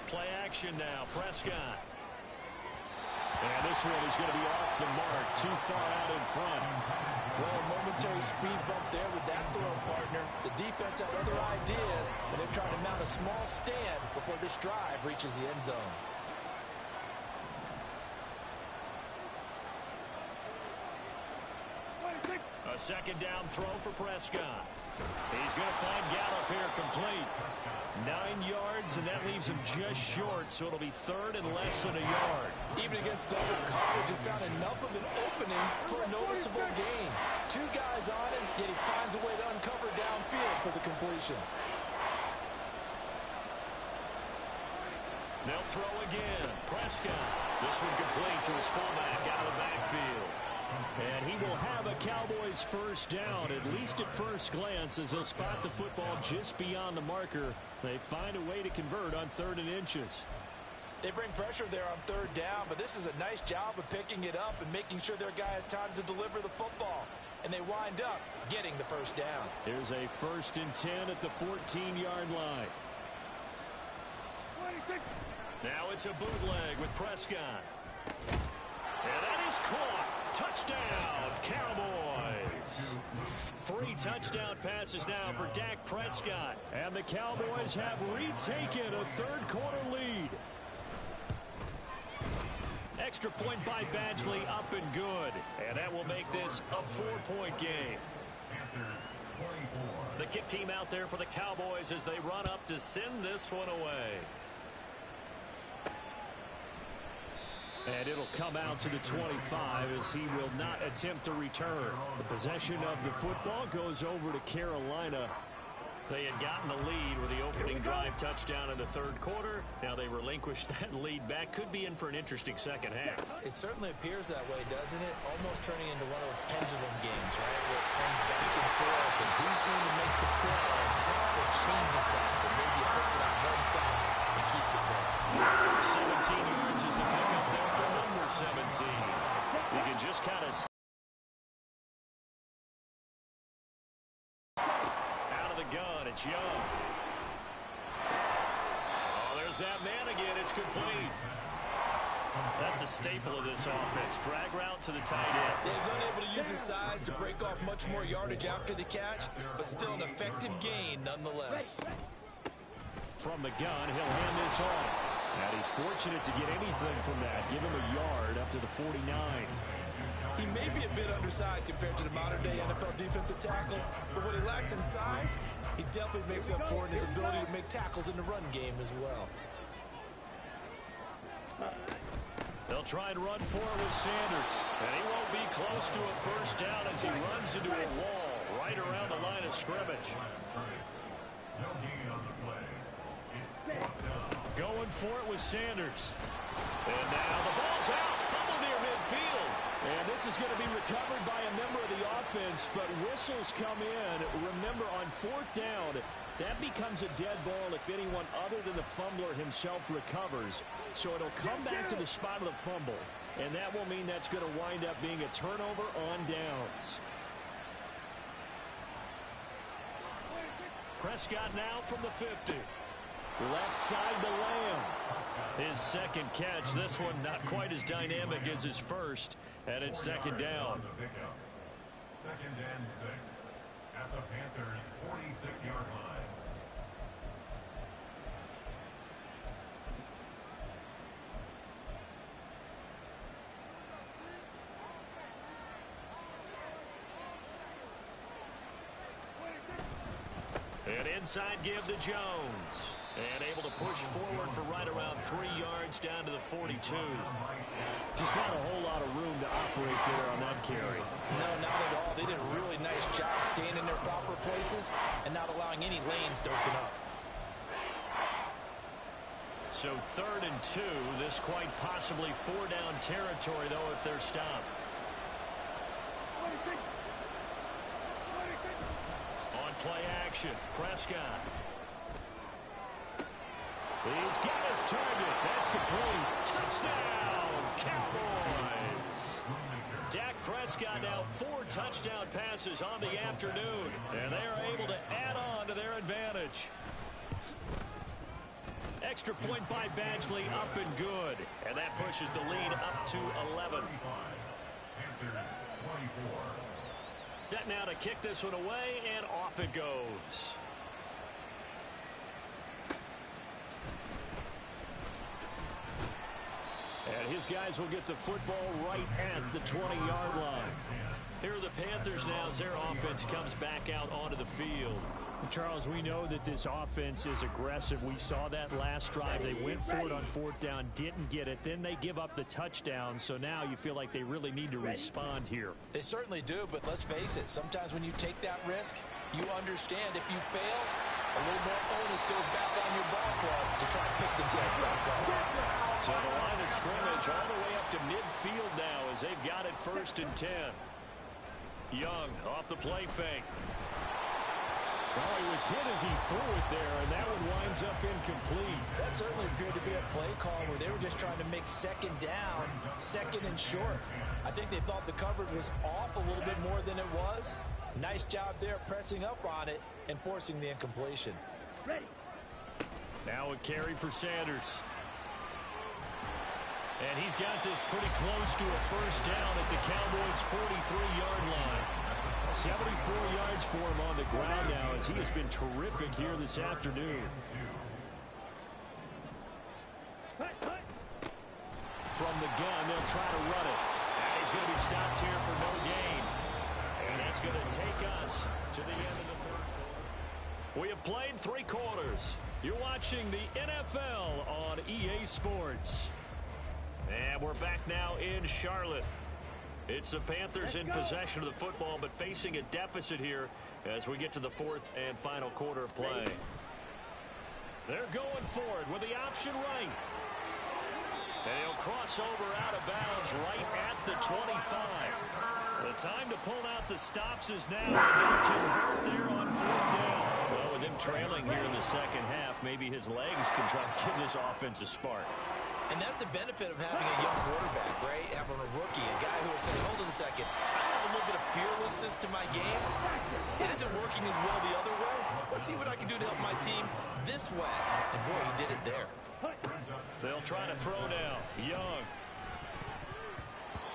Play action now, Prescott. And this one is going to be off the mark, too far out in front. Well, a momentary speed bump there with that throw, partner. The defense had other ideas, and they're trying to mount a small stand before this drive reaches the end zone. A 2nd down throw for Prescott. He's going to find Gallup here complete. 9 yards, and that leaves him just short, so it'll be 3rd and less than a yard. Even against double coverage, he found enough of an opening for a noticeable gain. 2 guys on him, yet he finds a way to uncover downfield for the completion. They'll throw again. Prescott. This one complete to his fullback out of the backfield. And he will have a Cowboys 1st down, at least at first glance, as he'll spot the football just beyond the marker. They find a way to convert on 3rd and inches. They bring pressure there on 3rd down, but this is a nice job of picking it up and making sure their guy has time to deliver the football. And they wind up getting the 1st down. Here's a 1st and 10 at the 14-yard line. Now it's a bootleg with Prescott. And that is caught. Touchdown, Cowboys. 3 touchdown passes now for Dak Prescott. And the Cowboys have retaken a 3rd quarter lead. Extra point by Badgley, up and good. And that will make this a 4-point game. The kick team out there for the Cowboys as they run up to send this one away. And it'll come out to the 25 as he will not attempt to return. The possession of the football goes over to Carolina. They had gotten the lead with the opening drive touchdown in the 3rd quarter. Now they relinquish that lead back. Could be in for an interesting second half. It certainly appears that way, doesn't it? Almost turning into one of those pendulum games, right? Where it swings back and forth, and who's going to make gun. It's Young. Oh, there's that man again. It's complete. That's a staple of this offense. Drag route to the tight end. Yeah, he's unable to use his size to break off much more yardage after the catch, but still an effective gain nonetheless. From the gun, he'll hand this off. And he's fortunate to get anything from that. Give him a yard up to the 49. He may be a bit undersized compared to the modern-day NFL defensive tackle, but what he lacks in size, he definitely makes up for in his ability to make tackles in the run game as well. They'll try and run for it with Sanders. And he won't be close to a first down as he runs into a wall right around the line of scrimmage. Going for it with Sanders. And now the ball's out. Fumble near midfield. And this is going to be recovered by a member of the offense, but whistles come in. Remember, on fourth down, that becomes a dead ball if anyone other than the fumbler himself recovers. So it'll come back to the spot of the fumble, and that will mean that's going to wind up being a turnover on downs. Prescott now from the 50. Left side to Lamb. His second catch. This one not quite as dynamic as his first. And it's second down. Second and 6 at the Panthers' 46-yard line. And inside give to Jones. And able to push forward for right around 3 yards down to the 42. Just not a whole lot of room to operate there on that carry. No, not at all. They did a really nice job staying in their proper places and not allowing any lanes to open up. So 3rd and 2. This quite possibly 4-down territory, though, if they're stopped. On play action, Prescott. He's got his target. That's complete. Touchdown, Cowboys. Dak Prescott now 4 touchdown passes on the afternoon, and they are able to add on to their advantage. Extra point by Badgley, up and good. And that pushes the lead up to 11. Set now to kick this one away, and off it goes. And his guys will get the football right at the 20-yard line. Here are the Panthers now as their offense comes back out onto the field. Charles, we know that this offense is aggressive. We saw that last drive. They went for it on 4th down, didn't get it. Then they give up the touchdown. So now you feel like they really need to respond here. They certainly do, but let's face it. Sometimes when you take that risk, you understand if you fail, a little more onus goes back on your ball club to try and pick themselves back up. So the line of scrimmage all the way up to midfield now as they've got it 1st and 10. Young off the play fake. Well, he was hit as he threw it there, and that one winds up incomplete. That certainly appeared to be a play call where they were just trying to make 2nd down, 2nd and short. I think they thought the coverage was off a little bit more than it was. Nice job there pressing up on it and forcing the incompletion. Now a carry for Sanders. And he's got this pretty close to a first down at the Cowboys' 43-yard line. 74 yards for him on the ground now as he has been terrific here this afternoon. From the gun, they'll try to run it. And he's going to be stopped here for no gain. And that's going to take us to the end of the 3rd quarter. We have played 3 quarters. You're watching the NFL on EA Sports. And we're back now in Charlotte. It's the Panthers in possession of the football, but facing a deficit here as we get to the 4th and final quarter of play. They're going for it with the option right. And he'll cross over out of bounds right at the 25. The time to pull out the stops is now. They'll convert there on 4th down. Well, with him trailing here in the second half, maybe his legs can try to give this offense a spark. And that's the benefit of having a young quarterback, right? Having a rookie, a guy who will say, hold on a second, I have a little bit of fearlessness to my game. It isn't working as well the other way. Let's see what I can do to help my team this way. And boy, he did it there. They'll try to throw now. Young.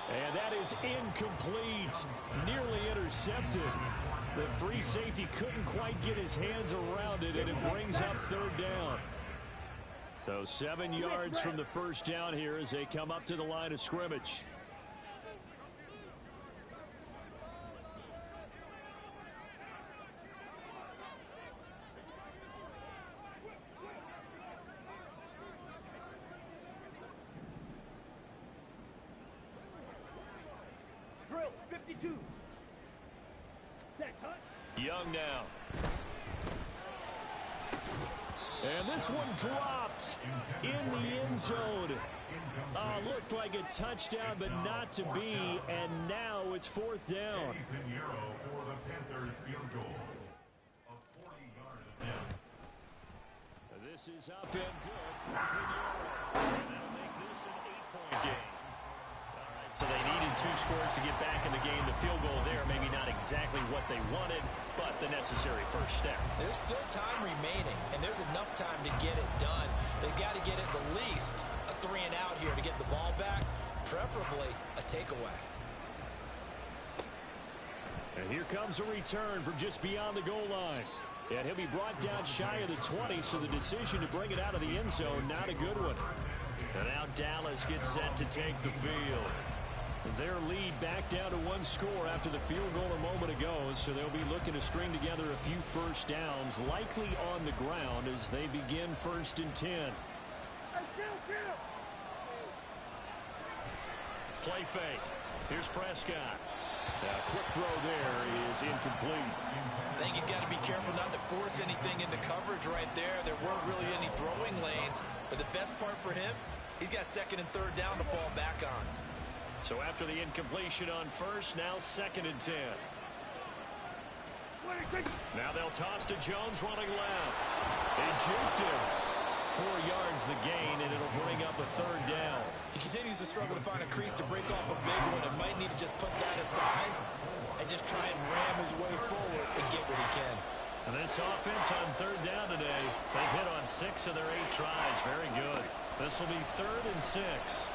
And that is incomplete. Nearly intercepted. The free safety couldn't quite get his hands around it, and it brings up third down. So 7 yards from the first down here as they come up to the line of scrimmage. Drill 52. Young now. And this one dropped in the end zone. Looked like a touchdown, but not to be. And now it's fourth down. For the Panthers field goal of 40 yards. This is up and good for Pinheiro. And that'll make this an 8-point game. So they needed 2 scores to get back in the game. The field goal there, maybe not exactly what they wanted, but the necessary first step. There's still time remaining, and there's enough time to get it done. They've got to get at the least a 3 and out here to get the ball back, preferably a takeaway. And here comes a return from just beyond the goal line. And he'll be brought down shy of the 20, so the decision to bring it out of the end zone, not a good one. And now Dallas gets set to take the field. Their lead back down to 1 score after the field goal a moment ago, so they'll be looking to string together a few first downs, likely on the ground as they begin 1st and 10. Play fake. Here's Prescott. A quick throw there is incomplete. I think he's got to be careful not to force anything into coverage right there. There weren't really any throwing lanes, but the best part for him, he's got 2nd and 3rd down to fall back on. So after the incompletion on first, now 2nd and 10. Now they'll toss to Jones running left. They juked him. 4 yards the gain, and it'll bring up a 3rd down. He continues to struggle to find a crease to break off a big one and might need to just put that aside and just try and ram his way forward and get what he can. And this offense on 3rd down today, they've hit on 6 of their 8 tries. Very good. This will be 3rd and 6.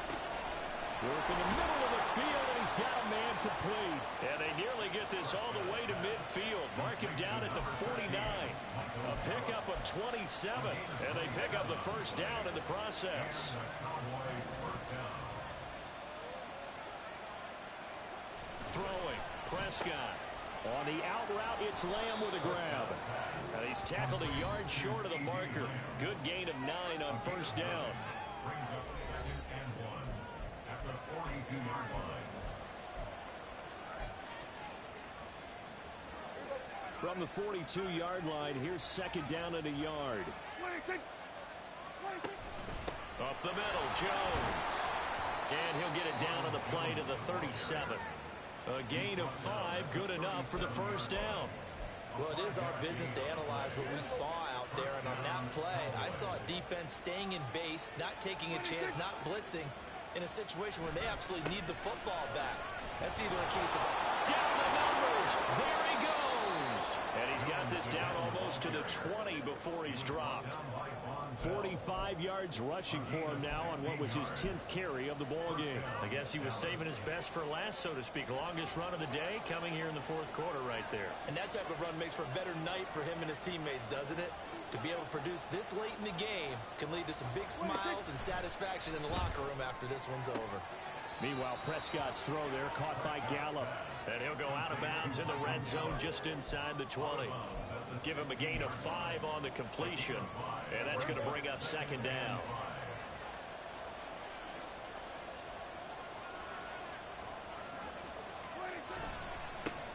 Work in the middle of the field, and he's got a man complete. And they nearly get this all the way to midfield. Mark him down at the 49. A pickup of 27, and they pick up the first down in the process. Throwing, Prescott. On the out route, it's Lamb with a grab. And he's tackled a yard short of the marker. Good gain of 9 on first down. Brings up 2nd and 1 at the 42-yard line. From the 42-yard line, here's 2nd down and a yard. Up the middle, Jones. And he'll get it down to the play to the 37. A gain of 5, good enough for the first down. Well, it is our business to analyze what we saw out there, and on that play, I saw a defense staying in base, not taking a chance, not blitzing, in a situation where they absolutely need the football back. That's either a case of down the numbers. There he goes. And he's got this down almost to the 20 before he's dropped. 45 yards rushing for him now on what was his 10th carry of the ball game. I guess he was saving his best for last, so to speak. Longest run of the day coming here in the 4th quarter right there. And that type of run makes for a better night for him and his teammates, doesn't it? To be able to produce this late in the game can lead to some big smiles and satisfaction in the locker room after this one's over. Meanwhile, Prescott's throw there caught by Gallup. And he'll go out of bounds in the red zone just inside the 20. Give him a gain of 5 on the completion. And that's going to bring up 2nd down.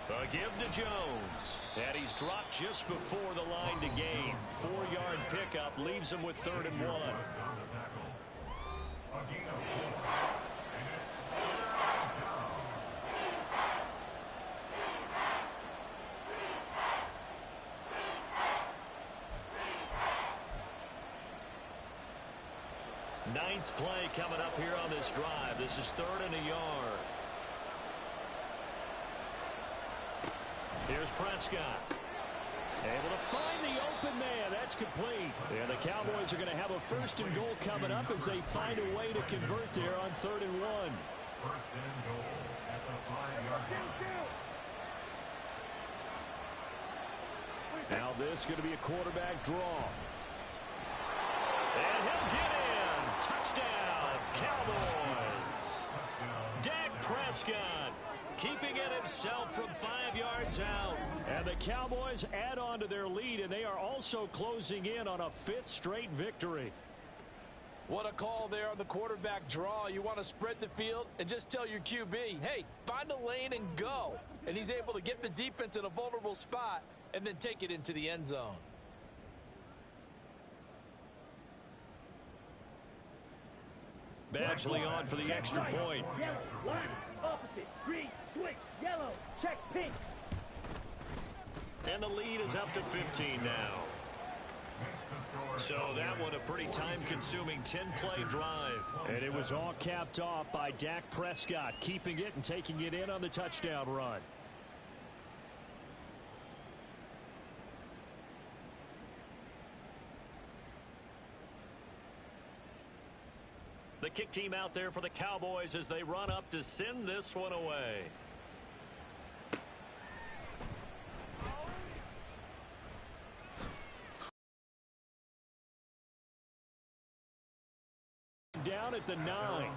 A give to Jones. And he's dropped just before the line to gain. 4-yard pickup leaves him with 3rd and 1. Ninth play coming up here on this drive. This is 3rd and a yard. Here's Prescott. Able to find the open man. That's complete. And the Cowboys are going to have a 1st and goal coming up as they find a way to convert there on 3rd and 1. 1st and goal at the 5-yard line. Now this is going to be a quarterback draw. And he'll get in. Touchdown, Cowboys. Dak Prescott keeping it himself from 5 yards out. And the Cowboys add on to their lead, and they are also closing in on a 5th straight victory. What a call there on the quarterback draw. You want to spread the field and just tell your QB, hey, find a lane and go. And he's able to get the defense in a vulnerable spot and then take it into the end zone. Badgley on for the extra point. Yellow, line, opposite, green, switch, yellow, check, pink. And the lead is up to 15 now. So that one a pretty time-consuming 10-play drive. And it was all capped off by Dak Prescott, keeping it and taking it in on the touchdown run. The kick team out there for the Cowboys as they run up to send this one away. Down at the 9.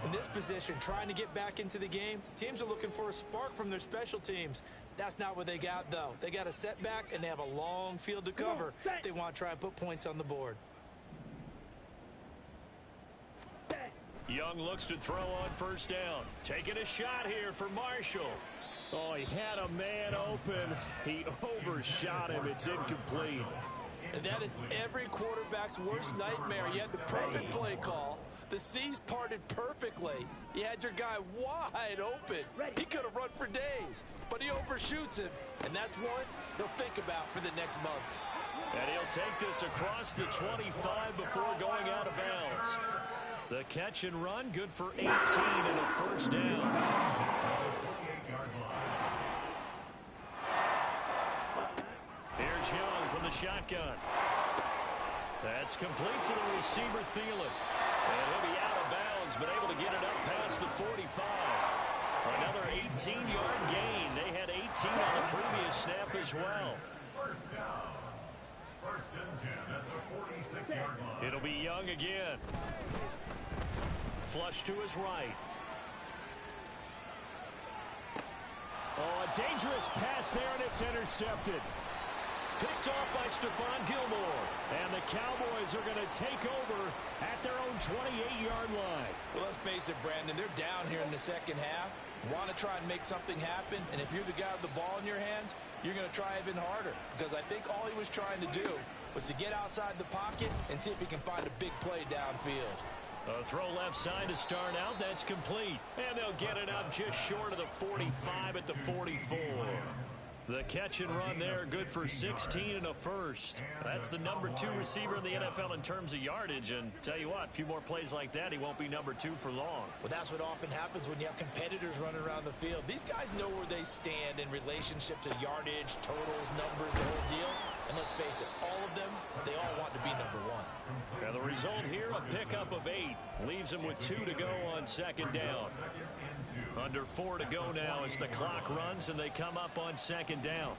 In this position, trying to get back into the game, teams are looking for a spark from their special teams. That's not what they got, though. They got a setback, and they have a long field to cover if they want to try and put points on the board. Young looks to throw on 1st down. Taking a shot here for Marshall. Oh, he had a man open. He overshot him. It's incomplete. And that is every quarterback's worst nightmare. You had the perfect play call. The C's parted perfectly. You had your guy wide open. He could have run for days, but he overshoots him. And that's one they'll think about for the next month. And he'll take this across the 25 before going out of bounds. The catch and run, good for 18 and a 1st down. Here's Young from the shotgun. That's complete to the receiver, Thielen. And he'll be out of bounds, but able to get it up past the 45. Another 18-yard gain. They had 18 on the previous snap as well. 1st down. 1st and 10 at the 46-yard line. It'll be Young again. Flush to his right. Oh, a dangerous pass there, and it's intercepted. Picked off by Stephon Gilmore. And the Cowboys are going to take over at their own 28-yard line. Well, let's face it, Brandon, they're down here in the second half. Want to try and make something happen, and if you're the guy with the ball in your hands, you're going to try even harder. Because I think all he was trying to do was to get outside the pocket and see if he can find a big play downfield. A throw left side to start out. That's complete. And they'll get it up just short of the 45 at the 44. The catch and run there, good for 16 and a 1st. That's the number 2 receiver in the NFL in terms of yardage. And tell you what, a few more plays like that, he won't be number 2 for long. Well, that's what often happens when you have competitors running around the field. These guys know where they stand in relationship to yardage, totals, numbers, the whole deal. And let's face it, all of them, they all want to be number 1. And the result here, a pickup of 8. Leaves them with 2 to go on 2nd down. Under 4 to go now as the clock runs and they come up on 2nd down.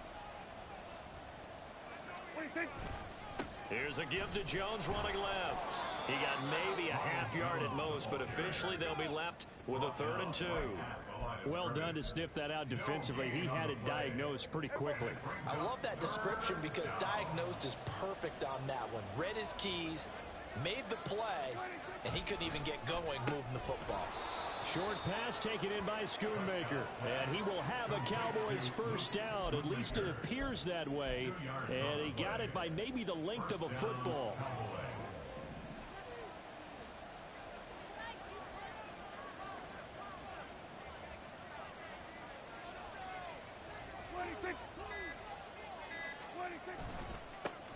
Here's a give to Jones running left. He got maybe a half yard at most, but officially they'll be left with a 3rd and 2. Well done to sniff that out defensively. He had it diagnosed pretty quickly. I love that description because diagnosed is perfect on that one. Read his keys, made the play, and he couldn't even get going moving the football. Short pass taken in by Schoonmaker. And he will have a Cowboys 1st down. At least it appears that way. And he got it by maybe the length of a football.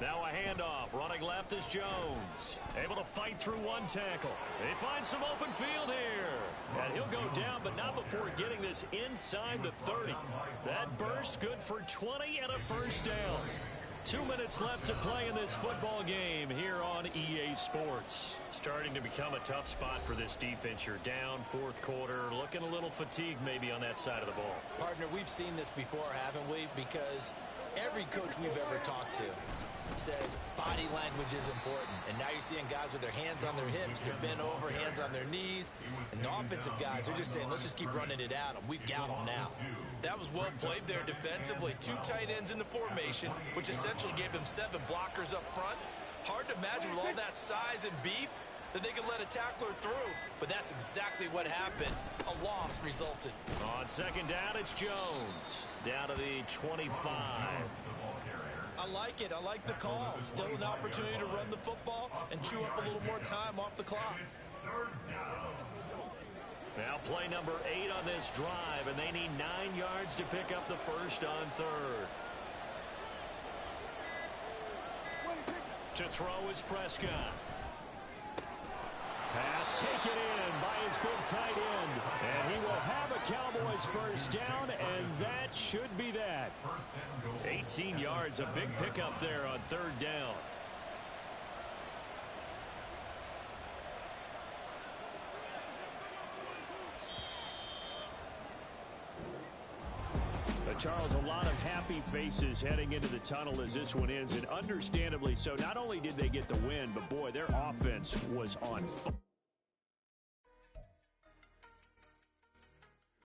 Now a handoff. Running left is Jones. Able to fight through one tackle. They find some open field here. And he'll go down, but not before getting this inside the 30. That burst good for 20 and a first down. 2 minutes left to play in this football game here on EA Sports. Starting to become a tough spot for this defense. You're down fourth quarter, looking a little fatigued maybe on that side of the ball. Partner, we've seen this before, haven't we? Because every coach we've ever talked to says body language is important. And now you're seeing guys with their hands on their hips, they're bent over, hands on their knees. And the offensive guys are just saying, let's just keep running it at them. We've got them now. That was well played there defensively. 2 tight ends in the formation, which essentially gave them 7 blockers up front. Hard to imagine with all that size and beef that they could let a tackler through. But that's exactly what happened. A loss resulted. On second down, it's Jones. Down to the 25. I like it. I like the call. Still an opportunity to run the football and chew up a little more time off the clock. Now play number 8 on this drive, and they need 9 yards to pick up the first on third. To throw is Prescott. Pass taken in by his big tight end. And he will have a Cowboys first down, and that should be that. 18 yards, a big pickup there on third down. Charles, a lot of happy faces heading into the tunnel as this one ends, and understandably so. Not only did they get the win, but boy, their offense was on fire.